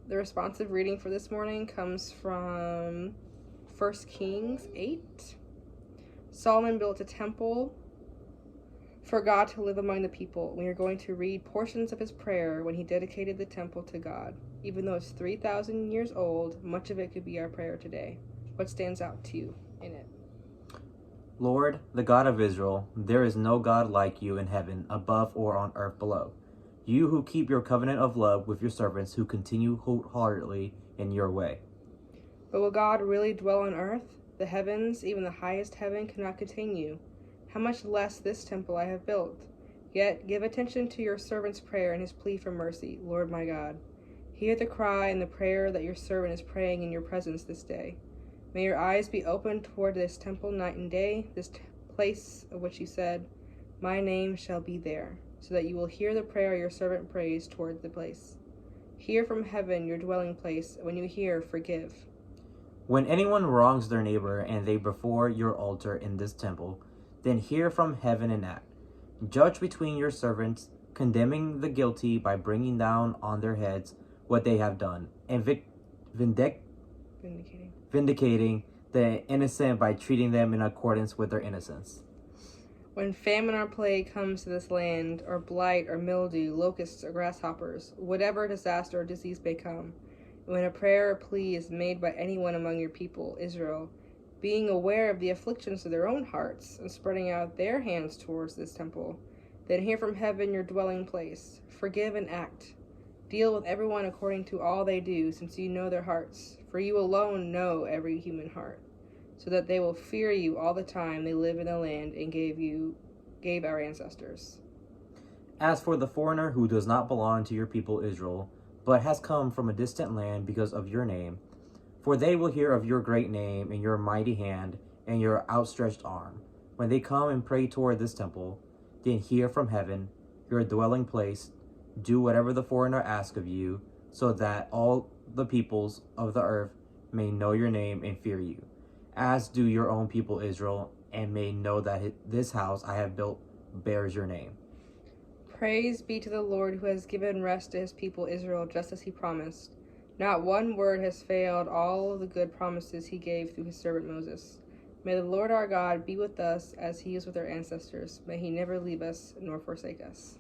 The responsive reading for this morning comes from 1 Kings 8. Solomon built a temple for God to live among the people. We are going to read portions of his prayer when he dedicated the temple to God. Even though it's 3,000 years old, much of it could be our prayer today. What stands out to you in it? Lord, the God of Israel, there is no God like you in heaven above or on earth below. You who keep your covenant of love with your servants who continue wholeheartedly in your way. But will God really dwell on earth? The heavens, even the highest heaven, cannot contain you. How much less this temple I have built? Yet give attention to your servant's prayer and his plea for mercy, Lord my God. Hear the cry and the prayer that your servant is praying in your presence this day. May your eyes be open toward this temple night and day, this place of which you said, my name shall be there, so that you will hear the prayer your servant prays toward the place. Hear from heaven your dwelling place. When you hear, forgive. When anyone wrongs their neighbor and they before your altar in this temple, then hear from heaven and act. Judge between your servants, condemning the guilty by bringing down on their heads what they have done, and vindicating the innocent by treating them in accordance with their innocence. When famine or plague comes to this land, or blight or mildew, locusts or grasshoppers, whatever disaster or disease may come, when a prayer or plea is made by anyone among your people, Israel, being aware of the afflictions of their own hearts and spreading out their hands towards this temple, then hear from heaven your dwelling place. Forgive and act. Deal with everyone according to all they do, since you know their hearts, for you alone know every human heart, so that they will fear you all the time they live in the land and gave our ancestors. As for the foreigner who does not belong to your people Israel, but has come from a distant land because of your name, for they will hear of your great name and your mighty hand and your outstretched arm. When they come and pray toward this temple, then hear from heaven, your dwelling place, do whatever the foreigner asks of you, so that all the peoples of the earth may know your name and fear you, as do your own people Israel, and may know that this house I have built bears your name. Praise be to the Lord who has given rest to his people Israel, just as he promised. Not one word has failed all of the good promises he gave through his servant Moses. May the Lord our God be with us as he is with our ancestors. May he never leave us nor forsake us.